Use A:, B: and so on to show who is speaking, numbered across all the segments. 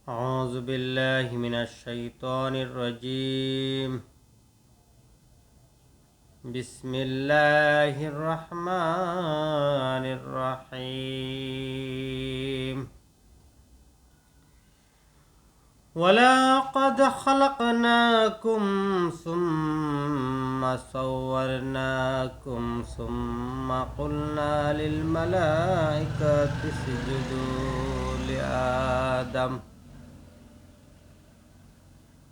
A: أعوذ بالله من الشيطان الرجيم. بسم الله الرحمن الرحيم. ولقد خلقناكم ثم صورناكم ثم قلنا للملائكة اسجدوا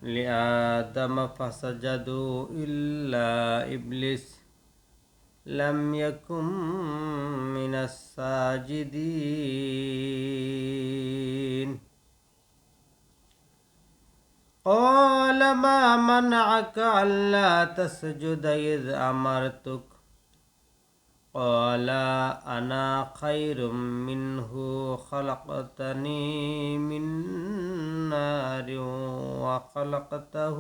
A: لآدم فسجدوا إلا إبليس لم يكن من الساجدين. قال ما منعك ألا تسجد إذ أمرتك؟ قال أنا خير منه خلقتني من نار وخلقته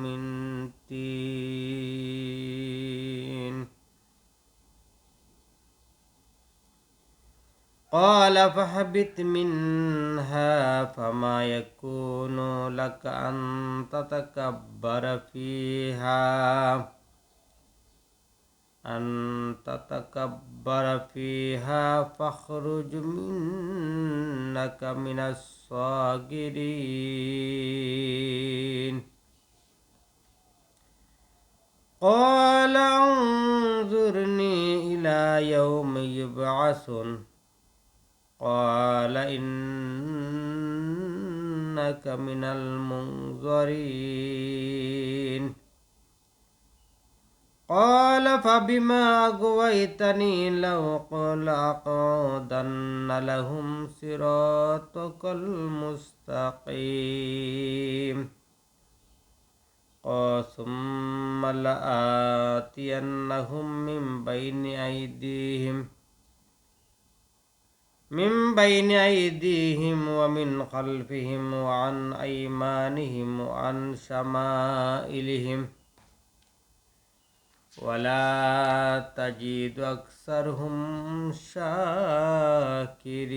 A: من طين. قال فاهبط منها فما يكون لك أن تتكبر فيها فاخرج منك من الصاغرين. قال انظرني إلى يوم يبعثون. قال إنك من المنظرين. قال فبما أغويتني لأقعدن لهم صراطك المستقيم. ثم لآتينهم من بين أيديهم ومن خلفهم وعن أيمانهم وعن شمائلهم ولا تجد أكثرهم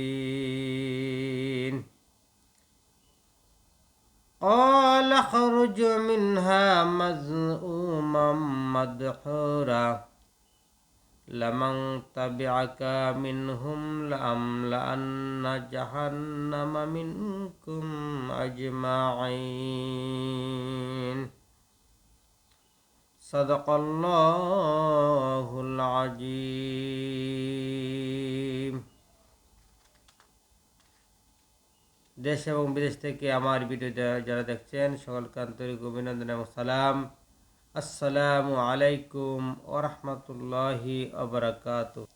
A: شاكرين. قال اخرج منها مذءوما مدحورا لمن تبعك منهم لأملأن جهنم منكم أجمعين. صدق الله العظيم. দেশ এবং বিদেশ থেকে আমার ভিডিও যারা দেখছেন সকলকে আন্তরিক অভিনন্দন এবং সালাম। আসসালামু আলাইকুম ওয়া রাহমাতুল্লাহি ওয়া বারাকাতুহু।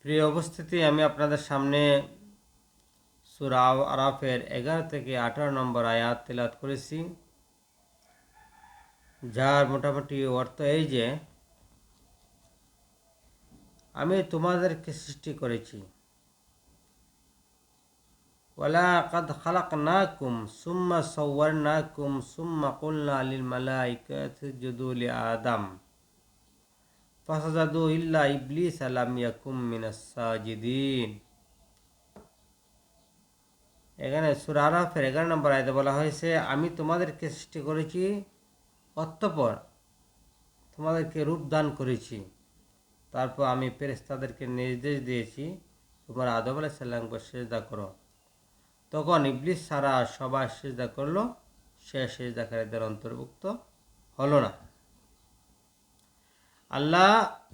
A: প্রিয় উপস্থিতি, আমি আপনাদের সামনে সূরা আরাফের 11 থেকে 18 নম্বর আয়াত তেলাওয়াত করেছি, যার মোটামুটি অর্থ এই যে আমি তোমাদেরকে সৃষ্টি করেছি। ওয়ালাকাদ খালাকনাকুম সুম্মা সাওয়ারনাকুম সুম্মা কুলনা লিল মালাইকাতি ইসজুদু লিআদম ফাসাজাদু ইল্লা ইবলিস লাম ইয়াকুম মিনাস সাজিদিন। এখানে সূরা আরাফের 11 নম্বর আয়াতে বলা হয়েছে, আমি তোমাদেরকে সৃষ্টি করেছি, অতঃপর তোমাদেরকে রূপ দান করেছি, তারপর আমি ফেরেশতাদেরকে নির্দেশ দিয়েছি তোমরা আদম আলাইহিস সালামকে সিজদা করো। তখন ইবলিস সারা সবাই সিজদা করলো, সে সিজদাকারীদের অন্তর্ভুক্ত হলো না। আল্লাহ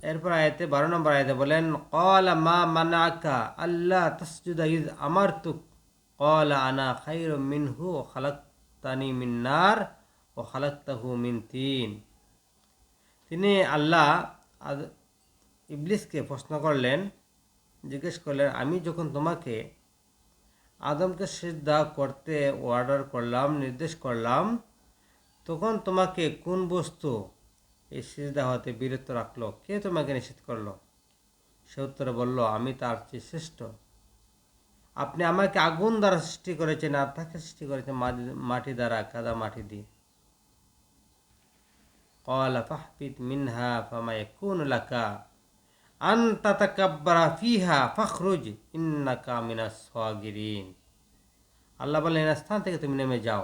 A: এরপর আয়াতে 12 নম্বর আয়াতে বলেন, ক্বালা মা মানাকা আল্লা তাসজুদা ইয আমারতুক ক্বালা আনা খায়রুম মিনহু খালাকতানি মিন নার ওয়া খালাকতাহু মিন তিন। তিনি আল্লাহ ইবলিসকে প্রশ্ন করলেন, জিজ্ঞেস করলেন, আমি যখন তোমাকে আদমকে সিজদা করতে অর্ডার করলাম, নির্দেশ করলাম, তখন তোমাকে কোন বস্তু এই সিজদা হতে বিরত রাখলো? কে তোমাকে নিষেধ করলো? সে উত্তরে বলল, আমি তার চেয়ে শ্রেষ্ঠ। আপনি আমাকে আগুন দ্বারা সৃষ্টি করেছেন, আর তাকে সৃষ্টি করেছেন মাটি দ্বারা, কাদা মাটি দিয়ে। ক্বালা ফাহবিত মিনহা ফামা ইয়াকুনু লাকা আন তাতাকাব্বারা ফিহা ফাখরুজ ইন্নাকা মিনাস সাগিরিন। আল্লাহ বললেন এই স্থান থেকে তুমি নেমে যাও,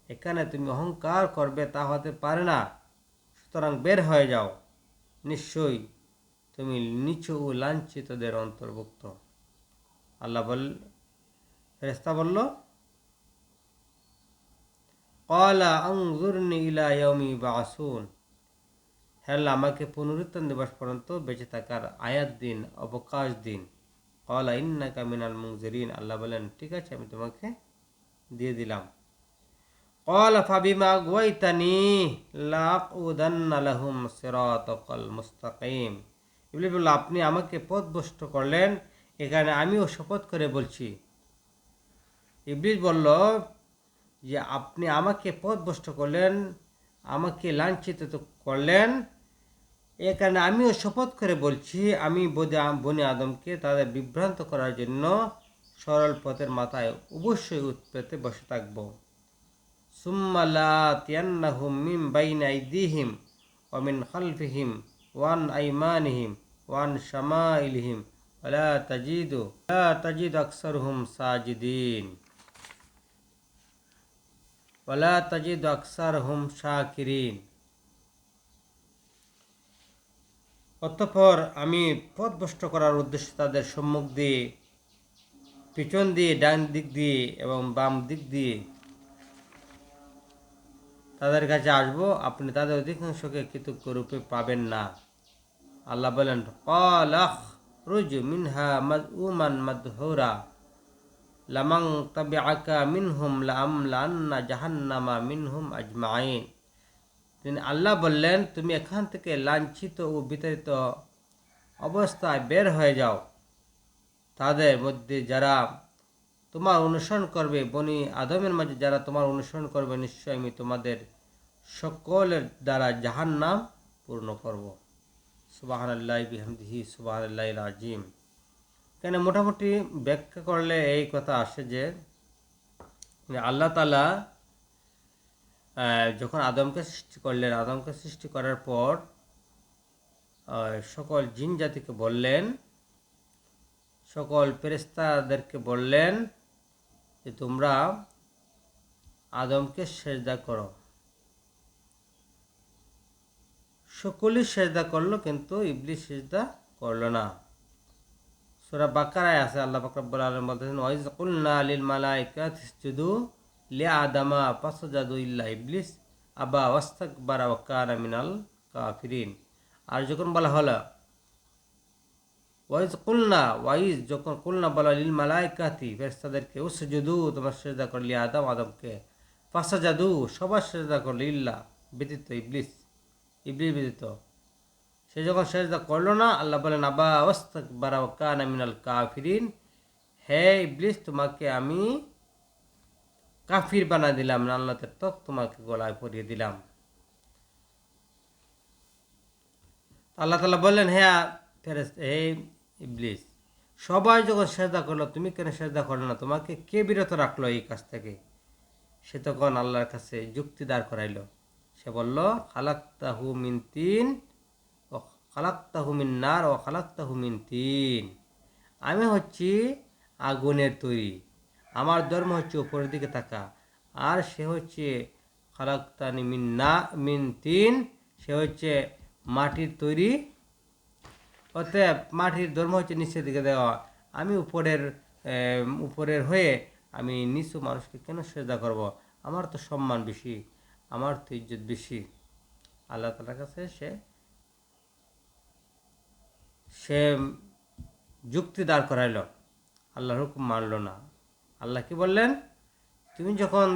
A: এখানে তুমি অহংকার করবে তা হতে পারে না, সুতরাং বের হয়ে যাও, নিশ্চয়ই তুমি নিচু ও লাঞ্ছিতদের অন্তর্ভুক্ত। আল্লাহ ফেরেশতা বলল, ক্বালা আনজুরনি ইলা ইয়াউমি ইউবআসুন, হে আল্লাহ আমাকে পুনরুত্থান দিবস পর্যন্ত বেঁচে থাকার আয়াত দিন, অবকাশ দিন। ক্বালা ইন্নাকা মিনাল মুনজিরিন, আল্লাহ বলেন ঠিক আছে আমি তোমাকে দিয়ে দিলাম। ক্বালা ফাবিমা আগওয়াইতানি লাআকুদান্না লাহুম সিরাতাকাল মুস্তাকিম, ইবলিস বলল আপনি আমাকে পথভ্রষ্ট করলেন, এখানে আমিও শপথ করে বলছি। ইবলিস বলল যে আপনি আমাকে পথভ্রষ্ট করলেন, আমাকে লাঞ্ছিত করলেন, এ কারণে আমিও শপথ করে বলছি আমি বনি আদমকে তাদের বিভ্রান্ত করার জন্য সরল পথের মাথায় অবশ্যই উৎপেতে বসে থাকব। সুম্মা লাআতিয়ান্নাহুম মিন বাইনি আইদিহিম ওয়া মিন খালফিহিম ওয়া আন আইমানিহিম ওয়া আন শামাইলিহিম ওয়া লা তাজিদু আকসারুহুম সাজিদিন ওয়া লা তাজিদু আকসারহুম শাকিরিন। অতঃপর আমি পথভ্রষ্ট করার উদ্দেশ্যে তাদের সম্মুখ দিয়ে, পিছন দিয়ে, ডান দিক দিয়ে এবং বাম দিক দিয়ে তাদের কাছে আসবো, আপনি তাদের অধিকাংশকে কৃতজ্ঞ রূপে পাবেন না। আল্লাহ বলেন, ক্বালা আখরুজ মিনহা মাযউমান মাদহুরা লামান তাবিআকা মিনহুম লাআমলান্না জাহান্নামা মিনহুম আজমাইন। তিনি আল্লাহ বললেন তুমি এখান থেকে লাঞ্ছিত ও বিতাড়িত অবস্থায় বের হয়ে যাও, তাদের মধ্যে যারা তোমার অনুসরণ করবে, বনি আদমের মাঝে যারা তোমার অনুসরণ করবে, নিশ্চয় আমি তোমাদের সকলের দ্বারা জাহান্নাম পূর্ণ করব। সুবহানাল্লাহি বিহামদিহি সুবহানাল্লাহিল আযীম। এখানে মোটামুটি ব্যাখ্যা করলে এই কথা আসে যে আল্লাহ তাআলা যখন আদমকে সৃষ্টি করলেন, আদমকে সৃষ্টি করার পর সকল জিন জাতিকে বললেন, সকল ফেরেশতাদেরকে বললেন যে তোমরা আদমকে সেজদা করো। সকলেই সেজদা করলো, কিন্তু ইবলিস সেজদা করলো না। সূরা বাকারায় আছে আল্লাহ পাক রব্বুল আলামিন বলতেছেন, ওয়াইজ কুলনা লিল মালাইকাতি ইসজুদু লিআদামা ফাসাজাদু ইল্লা ইবলিস আবা ওয়াস্তাকবারা ওয়া কানা মিনাল কাফিরিন। আর যখন বলা হলো যখন কুলনা বলা লিল মালাইকাতি ফেরেশতাদেরকে উসজুদু তোমরা সেজদা করো লিআদম আদমকে, ফাসাজাদু সবার সেজদা করলো ইল্লা ব্যতীত ইবলিস ব্যতীত, সে যখন সেজদা করলো না, আল্লাহ বলেন আবা ওয়াস্তাকবারা ওয়া কানা মিনাল কাফিরিন, হে ইবলিস তোমাকে আমি কাফির বানা দিলাম, আল্লাহর তক তোমাকে গলায় পরিয়ে দিলাম। আল্লাহ তাআলা বললেন হে ইবলিস, সবাই যখন সেজদা করলো তুমি কেন সেজদা করলো না, তোমাকে কে বিরত রাখলো এই কাজ থেকে? সে তখন আল্লাহর কাছে যুক্তি দাঁড় করাইল। সে বলল খালাকতাহু মিন তিন ও খালাকতাহু মিন নার ও খালাকতাহু মিন তিন, আমি হচ্ছি আগুনের তৈরি, আমার ধর্ম হচ্ছে উপরের দিকে থাকা, আর সে হচ্ছে খালাকতানি মিন তিন, সে হচ্ছে মাটির তৈরি, অতএব মাটির ধর্ম হচ্ছে নিচের দিকে দেওয়া, আমি উপরের হয়ে আমি নিচু মানুষকে কেন সেজদা করব? আমার তো সম্মান বেশি, আমার তো ইজ্জত বেশি। আল্লাহ তাআলার কাছে সে যুক্তি দাঁড় করাইল, আল্লাহর হুকুম মানল না। আল্লাহ কি বললেন, তুমি যখন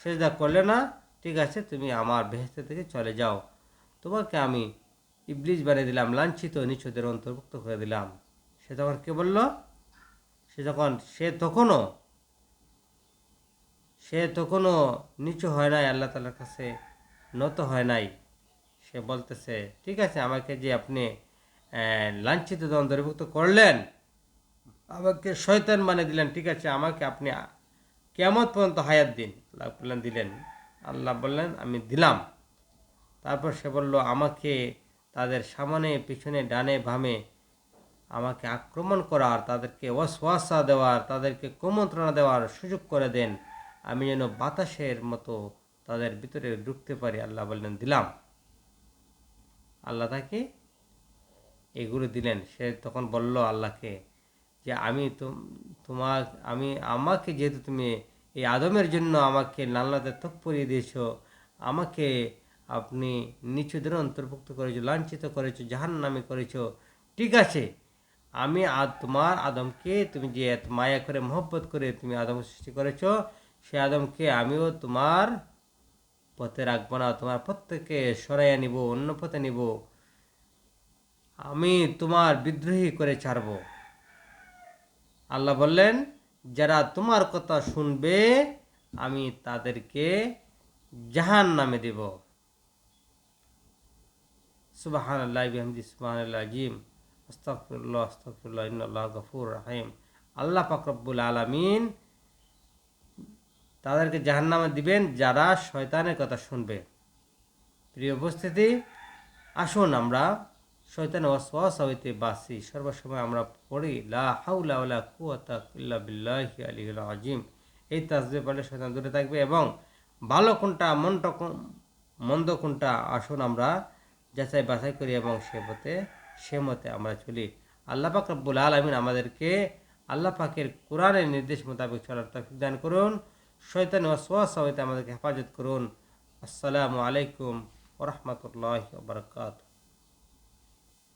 A: সেজদা করলে না, ঠিক আছে তুমি আমার বেহেশত থেকে চলে যাও, তোমাকে আমি ইবলিস বানিয়ে দিলাম, লাঞ্ছিত নিচুদের অন্তর্ভুক্ত করে দিলাম। সে তখন কে বলল, সে তখনও নিচু হয় নাই, আল্লাহ তাআলার কাছে নত হয় নাই। সে বলতেছে ঠিক আছে আমাকে যে আপনি লাঞ্ছিতদের অন্তর্ভুক্ত করলেন, আমাকে শয়তান বানিয়ে দিলেন, ঠিক আছে আমাকে আপনি কিয়ামত পর্যন্ত হায়াত দিন। আল্লাহ দিলেন, আল্লাহ বললেন আমি দিলাম। তারপর সে বলল আমাকে তাদের সামনে পিছনে ডানে বামে আমাকে আক্রমণ করার, তাদেরকে ওয়াসওয়াসা দেওয়ার, তাদেরকে কুমন্ত্রণা দেওয়ার সুযোগ করে দেন, আমি যেন বাতাসের মতো তাদের ভিতরে ঢুকতে পারি। আল্লাহ বললেন, দিলাম। আল্লাহ তাকে এগুলো দিলেন। সে তখন বলল আল্লাহকে যে আমাকে যেহেতু তুমি এই আদমের জন্য আমাকে লালনাতে ত্বক পরিয়ে দিয়েছ, আমাকে আপনি নিচুদের অন্তর্ভুক্ত করেছো, লাঞ্ছিত করেছো, জাহান্নামে করেছো, ঠিক আছে, আমি তোমার আদমকে তুমি যে এত মায়া করে মহব্বত করে তুমি আদম সৃষ্টি করেছো, সে আদমকে আমিও তোমার পথে রাখবো না, তোমার পথ থেকে সরাইয়া নিব, অন্য পথে নিব, আমি তোমার বিদ্রোহী করে ছাড়ব। আল্লাহ বললেন, যারা তোমার কথা শুনবে আমি তাদেরকে জাহান্নামে দেব। সুবহানাল্লাহ বিহামদি, সুবহানাল্লাহ আজিম, আস্তাগফিরুল্লাহ আস্তাগফিরুল্লাহ, ইন্নাল্লাহ গফুর রহিম। আল্লাহ পাক রব্বুল আলামিন তাদেরকে জাহান্নামে দিবেন যারা শয়তানের কথা শুনবে। প্রিয় উপস্থিতি, আসুন আমরা শয়তানের ওয়াসওয়াসা হইতে বাঁচি। সর্বসময় আমরা পড়ি লা হাওলা ওয়ালা কুওয়াতা ইল্লা বিল্লাহি আলিয়্যিল আযীম। এই তাসবিহ পড়লে শয়তান দূরে থাকবে। এবং ভালো কোনটা মন্দ কোনটা, আসুন আমরা যাচাই বাছাই করি এবং সে মতে আমরা চলি। আল্লাহ পাক রব্বুল আলামিন আমাদেরকে আল্লাহ পাকের কোরআনের নির্দেশ মোতাবেক চলার তৌফিক দান করুন। শয়তানের ওয়াসওয়াসা হইতে আমাদেরকে হেফাজত করুন। আসসালামু আলাইকুম ওয়া রাহমাতুল্লাহি ওয়া বারাকাতুহু।